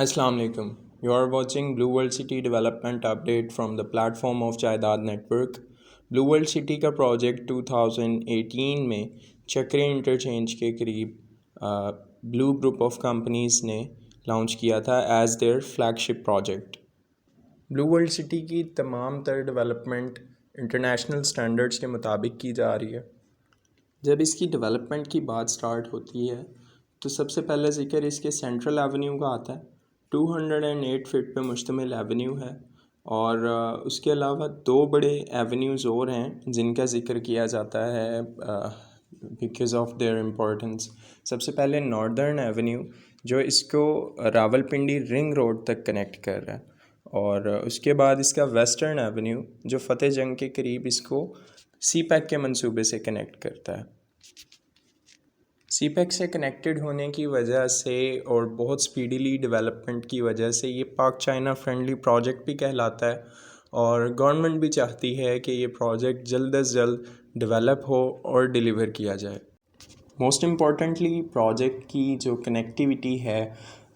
Assalamu alaikum. You are watching Blue World City development update from the platform of Jaidad Network. Blue World City کا project 2018 میں Chakri interchange کے قریب Blue Group of Companies نے launch کیا تھا as their flagship project. Blue World City کی تمام تر ڈیولپمنٹ انٹرنیشنل سٹینڈرڈز کے مطابق کی جا رہی ہے. جب اس کی ڈیولپمنٹ کی بات سٹارٹ ہوتی ہے تو سب سے پہلے ذکر اس کے سینٹرل ایونیو کا آتا ہے. 208 فٹ پہ مشتمل ایونیو ہے اور اس کے علاوہ دو بڑے ایونیوز اور ہیں جن کا ذکر کیا جاتا ہے بیکاز آف دیئر امپورٹنس. سب سے پہلے ناردرن ایونیو جو اس کو راولپنڈی رنگ روڈ تک کنیکٹ کر رہا ہے، اور اس کے بعد اس کا ویسٹرن ایونیو جو فتح جنگ کے قریب اس کو سی پیک کے منصوبے سے کنیکٹ کرتا ہے. سی پیک سے کنیکٹڈ ہونے کی وجہ سے اور بہت سپیڈیلی ڈیولپمنٹ کی وجہ سے یہ پاک چائنا فرینڈلی پروجیکٹ بھی کہلاتا ہے، اور گورنمنٹ بھی چاہتی ہے کہ یہ پروجیکٹ جلد از جلد ڈیولپ ہو اور ڈیلیور کیا جائے. موسٹ امپورٹنٹلی پروجیکٹ کی جو کنیکٹیوٹی ہے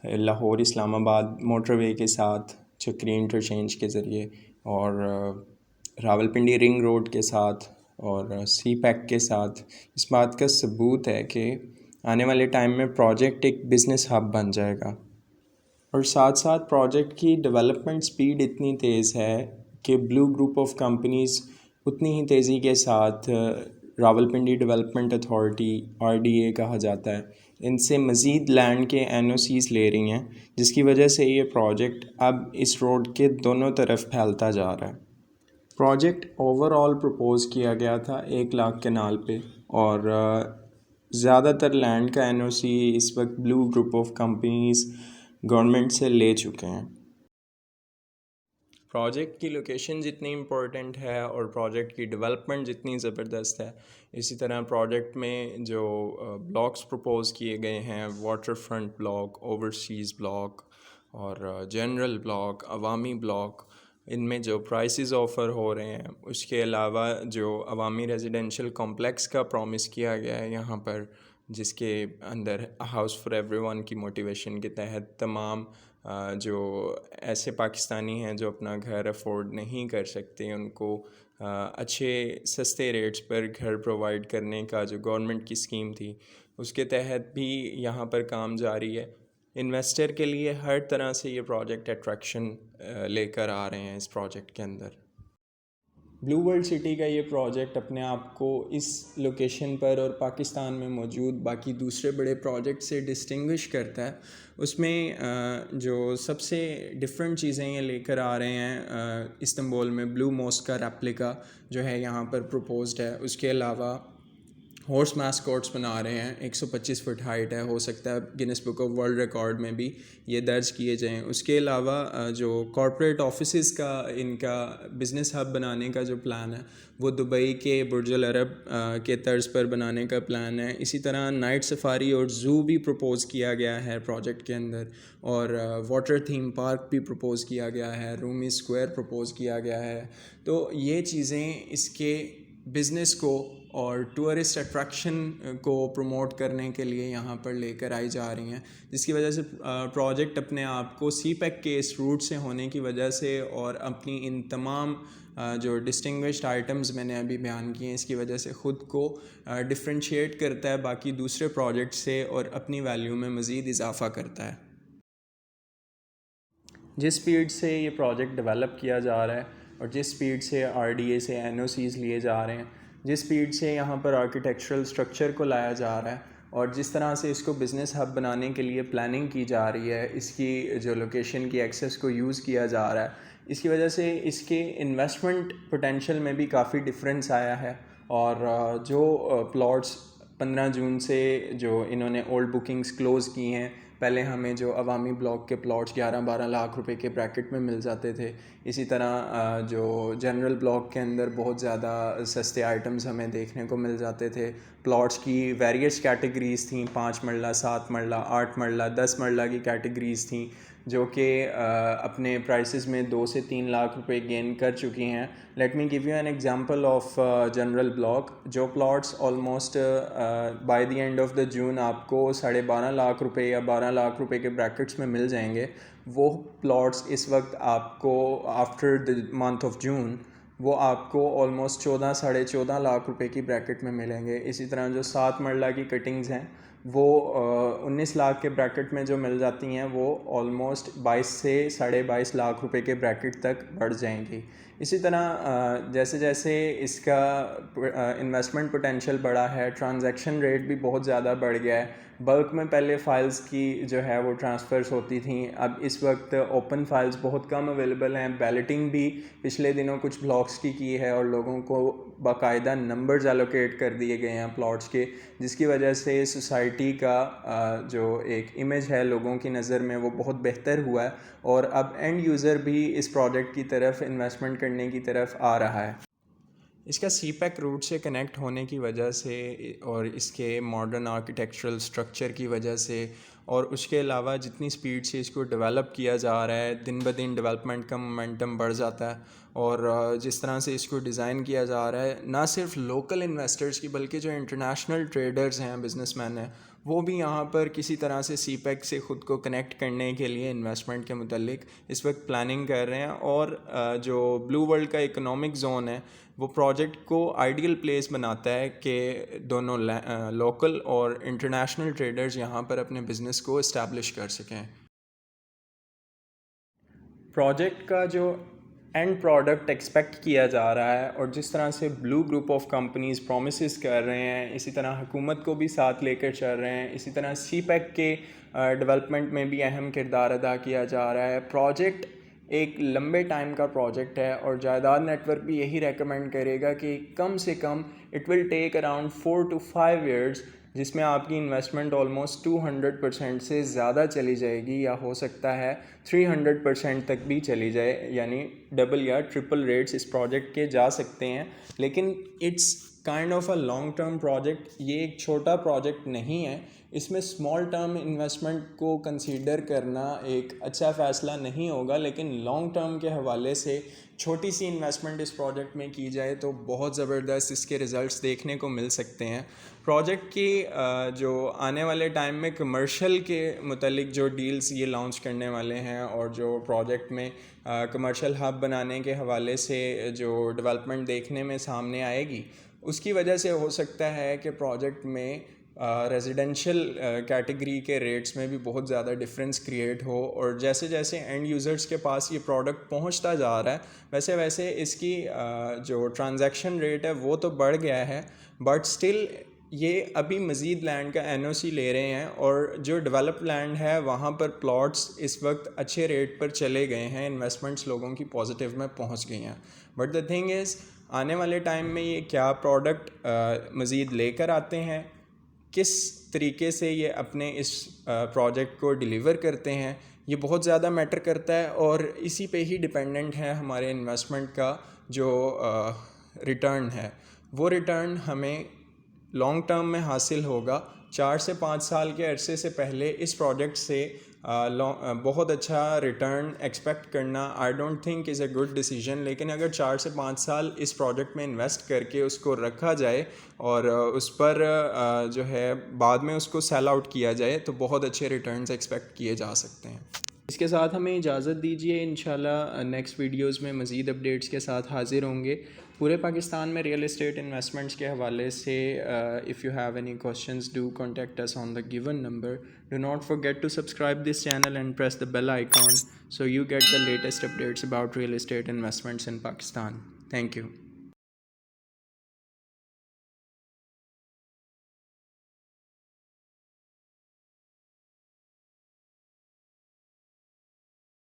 لاہور اسلام آباد موٹر وے کے ساتھ چکری انٹرچینج کے ذریعے، اور راولپنڈی رنگ روڈ کے ساتھ اور سی پیک کے ساتھ، اس بات کا ثبوت ہے کہ آنے والے ٹائم میں پروجیکٹ ایک بزنس ہب بن جائے گا. اور ساتھ ساتھ پروجیکٹ کی ڈیولپمنٹ سپیڈ اتنی تیز ہے کہ بلو گروپ آف کمپنیز اتنی ہی تیزی کے ساتھ راولپنڈی ڈیولپمنٹ اتھارٹی RDA کہا جاتا ہے، ان سے مزید لینڈ کے NOCs لے رہی ہیں، جس کی وجہ سے یہ پروجیکٹ اب اس روڈ کے دونوں طرف پھیلتا جا رہا ہے. پروجیکٹ اوور آل پروپوز کیا گیا تھا 1 لاکھ کنال پہ، اور زیادہ تر لینڈ کا NOC اس وقت بلو گروپ آف کمپنیز گورنمنٹ سے لے چکے ہیں. پروجیکٹ کی لوکیشن جتنی امپورٹنٹ ہے اور پروجیکٹ کی ڈیولپمنٹ جتنی زبردست ہے، اسی طرح پروجیکٹ میں جو بلاکس پروپوز کیے گئے ہیں، water front block, overseas block اور جنرل بلاک، عوامی بلاک، ان میں جو پرائسز آفر ہو رہے ہیں، اس کے علاوہ جو عوامی ریزیڈینشیل کمپلیکس کا پرومس کیا گیا ہے یہاں پر، جس کے اندر ہاؤس فار ایوری ون کی موٹیویشن کے تحت تمام جو ایسے پاکستانی ہیں جو اپنا گھر افورڈ نہیں کر سکتے، ان کو اچھے سستے ریٹس پر گھر پرووائڈ کرنے کا جو گورنمنٹ کی اسکیم تھی، اس کے تحت بھی یہاں پر کام جاری ہے. انویسٹر کے لیے ہر طرح سے یہ پروجیکٹ اٹریکشن لے کر آ رہے ہیں. اس پروجیکٹ کے اندر بلو ورلڈ سٹی کا یہ پروجیکٹ اپنے آپ کو اس لوکیشن پر اور پاکستان میں موجود باقی دوسرے بڑے پروجیکٹ سے ڈسٹنگوش کرتا ہے. اس میں جو سب سے ڈفرینٹ چیزیں یہ لے کر آ رہے ہیں، استنبول میں بلو موسک کا ریپلیکا جو ہے یہاں پر پروپوزڈ ہے. اس کے علاوہ ہارس میسکوٹس بنا رہے ہیں، 125 فٹ ہائٹ ہے، ہو سکتا ہے grains book of world record میں بھی یہ درج کیے جائیں. اس کے علاوہ جو کارپوریٹ آفیسز کا ان کا بزنس ہب بنانے کا جو پلان ہے وہ دبئی کے برج العرب کے طرز پر بنانے کا پلان ہے. اسی طرح نائٹ سفاری اور زو بھی پروپوز کیا گیا ہے پروجیکٹ کے اندر، اور واٹر تھیم پارک بھی پروپوز کیا گیا ہے، رومی اسکوائر پروپوز کیا گیا ہے. تو یہ چیزیں اس کے بزنس کو اور ٹورسٹ اٹریکشن کو پروموٹ کرنے کے لیے یہاں پر لے کر آئی جا رہی ہیں، جس کی وجہ سے پروجیکٹ اپنے آپ کو سی پیک کے اس روٹ سے ہونے کی وجہ سے اور اپنی ان تمام جو ڈسٹنگوشڈ آئٹمز میں نے ابھی بیان کیے ہیں، اس کی وجہ سے خود کو ڈفرینشیٹ کرتا ہے باقی دوسرے پروجیکٹ سے اور اپنی ویلیو میں مزید اضافہ کرتا ہے. جس سپیڈ سے یہ پروجیکٹ ڈیولپ کیا جا رہا ہے اور جس سپیڈ سے RDA سے NOCs لیے جا رہے ہیں، جس سپیڈ سے یہاں پر آرکیٹیکچرل سٹرکچر کو لایا جا رہا ہے، اور جس طرح سے اس کو بزنس ہب بنانے کے لیے پلاننگ کی جا رہی ہے، اس کی جو لوکیشن کی ایکسیس کو یوز کیا جا رہا ہے، اس کی وجہ سے اس کے انویسٹمنٹ پوٹینشیل میں بھی کافی ڈفرینس آیا ہے. اور جو پلاٹس 15 جون سے جو انہوں نے اولڈ بکنگز کلوز کی ہیں، پہلے ہمیں جو عوامی بلاک کے پلاٹس 11-12 لاکھ روپے کے بریکٹ میں مل جاتے تھے، اسی طرح جو جنرل بلاک کے اندر بہت زیادہ سستے آئٹمز ہمیں دیکھنے کو مل جاتے تھے. پلاٹس کی ویریس کیٹیگریز تھیں، 5 مرلہ، 7 مرلہ، 8 مرلہ، 10 مرلہ کی کیٹیگریز تھیں. جو کہ اپنے پرائسز میں 2 سے 3 لاکھ روپے گین کر چکی ہیں. Let me give you an example of general block. جو plots almost by the end of the June آپ کو 12.5 لاکھ روپے یا 12 لاکھ روپے کے بریکٹس میں مل جائیں گے, وہ پلاٹس اس وقت آپ کو after the month of June وہ آپ کو آلموسٹ 14-14.5 لاکھ روپے کی بریکٹ میں ملیں گے. اسی طرح جو 7 مرلہ کی کٹنگز ہیں وہ 19 لاکھ کے بریکٹ میں جو مل جاتی ہیں وہ آلموسٹ 22 سے 22.5 لاکھ روپے کے بریکٹ تک بڑھ جائیں گی. اسی طرح جیسے جیسے اس کا انویسٹمنٹ پوٹینشیل بڑھا ہے, ٹرانزیکشن ریٹ بھی بہت زیادہ بڑھ گیا ہے. بلک میں پہلے فائلز کی جو ہے وہ ٹرانسفرز ہوتی تھیں, اب اس وقت اوپن فائلز بہت کم اویلیبل ہیں. بیلٹنگ بھی پچھلے دنوں کچھ بلاکس کی ہے اور لوگوں کو باقاعدہ نمبرز الوکیٹ کر دیے گئے ہیں پلاٹس کے, جس کی وجہ سے سوسائٹی کا جو ایک امیج ہے لوگوں کی نظر میں وہ بہت بہتر ہوا ہے, اور اب اینڈ یوزر بھی اس پروجیکٹ کی طرف انویسٹمنٹ کرنے کی طرف آ رہا ہے. اس کا سی پیک روٹ سے کنیکٹ ہونے کی وجہ سے اور اس کے ماڈرن آرکیٹیکچرل سٹرکچر کی وجہ سے اور اس کے علاوہ جتنی سپیڈ سے اس کو ڈیولپ کیا جا رہا ہے, دن بہ دن ڈیولپمنٹ کا مومنٹم بڑھ جاتا ہے. اور جس طرح سے اس کو ڈیزائن کیا جا رہا ہے, نہ صرف لوکل انویسٹرز کی بلکہ جو انٹرنیشنل ٹریڈرز ہیں, بزنس مین ہیں, وہ بھی یہاں پر کسی طرح سے سی پیک سے خود کو کنیکٹ کرنے کے لیے انویسٹمنٹ کے متعلق اس وقت پلاننگ کر رہے ہیں. اور جو بلو ورلڈ کا اکنامک زون ہے وہ پروجیکٹ کو آئیڈیل پلیس بناتا ہے کہ دونوں لوکل اور انٹرنیشنل ٹریڈرز یہاں پر اپنے بزنس کو اسٹیبلش کر سکیں. پروجیکٹ کا جو اینڈ پروڈکٹ ایکسپیکٹ کیا جا رہا ہے اور جس طرح سے بلو گروپ آف کمپنیز پرومسز کر رہے ہیں, اسی طرح حکومت کو بھی ساتھ لے کر چل رہے ہیں, اسی طرح سی پیک کے ڈیولپمنٹ میں بھی اہم کردار ادا کیا جا رہا ہے. پروجیکٹ ایک لمبے ٹائم کا پروجیکٹ ہے اور جائیداد نیٹ ورک بھی یہی ریکمینڈ کرے گا کہ کم سے come it will take around 4 to 5 years, جس میں آپ کی انویسٹمنٹ آلموسٹ 200% سے زیادہ چلی جائے گی, یا ہو سکتا ہے 300% تک بھی چلی جائے, یعنی ڈبل یا ٹرپل ریٹس اس پروجیکٹ کے جا سکتے ہیں. لیکن it's kind of a long term project. یہ ایک چھوٹا پروجیکٹ نہیں ہے, اس میں اسمال ٹرم انویسٹمنٹ کو کنسیڈر کرنا ایک اچھا فیصلہ نہیں ہوگا, لیکن لانگ ٹرم کے حوالے سے چھوٹی سی انویسٹمنٹ اس پروجیکٹ میں کی جائے تو بہت زبردست اس کے ریزلٹس دیکھنے کو مل سکتے ہیں. پروجیکٹ کی جو آنے والے ٹائم میں کمرشل کے متعلق جو ڈیلز یہ لانچ کرنے والے ہیں اور جو پروجیکٹ میں کمرشل ہب بنانے کے حوالے سے جو ڈیولپمنٹ دیکھنے میں سامنے آئے گی, اس کی وجہ سے ہو سکتا ہے کہ پروجیکٹ میں ریزیڈنشل کیٹیگری کے ریٹس میں بھی بہت زیادہ ڈفرینس کریٹ ہو. اور جیسے جیسے اینڈ یوزرز کے پاس یہ پروڈکٹ پہنچتا جا رہا ہے ویسے ویسے اس کی جو ٹرانزیکشن ریٹ ہے وہ تو بڑھ گیا ہے, بٹ اسٹل یہ ابھی مزید لینڈ کا این او سی لے رہے ہیں, اور جو ڈیولپ لینڈ ہے وہاں پر پلاٹس اس وقت اچھے ریٹ پر چلے گئے ہیں, انویسٹمنٹس لوگوں کی پازیٹیو میں پہنچ گئی ہیں. بٹ دا تھنگ از آنے والے ٹائم میں یہ کیا پروڈکٹ مزید لے کر آتے ہیں, کس طریقے سے یہ اپنے اس پروجیکٹ کو ڈیلیور کرتے ہیں, یہ بہت زیادہ میٹر کرتا ہے. اور اسی پہ ہی ڈیپینڈنٹ ہے ہمارے انویسٹمنٹ کا جو ریٹرن ہے. وہ ریٹرن ہمیں لانگ ٹرم میں حاصل ہوگا. 4 سے 5 سال کے عرصے سے پہلے اس پروجیکٹ سے بہت اچھا ریٹرن ایکسپیکٹ کرنا I don't think is a good decision. لیکن اگر 4 سے 5 سال اس پروجیکٹ میں انویسٹ کر کے اس کو رکھا جائے اور اس پر جو ہے بعد میں اس کو سیل آؤٹ کیا جائے تو بہت اچھے ریٹرنز ایکسپیکٹ کیے جا سکتے ہیں. اس کے ساتھ ہمیں اجازت دیجیے, انشاءاللہ نیکسٹ ویڈیوز میں مزید اپڈیٹس کے ساتھ حاضر ہوں گے. پورے پاکستان میں ریئل اسٹیٹ انویسٹمنٹس کے حوالے سے if you have any questions do contact us on the given number. Do not forget to subscribe this channel and press the bell icon so you get the latest updates about real estate investments in Pakistan. Thank you.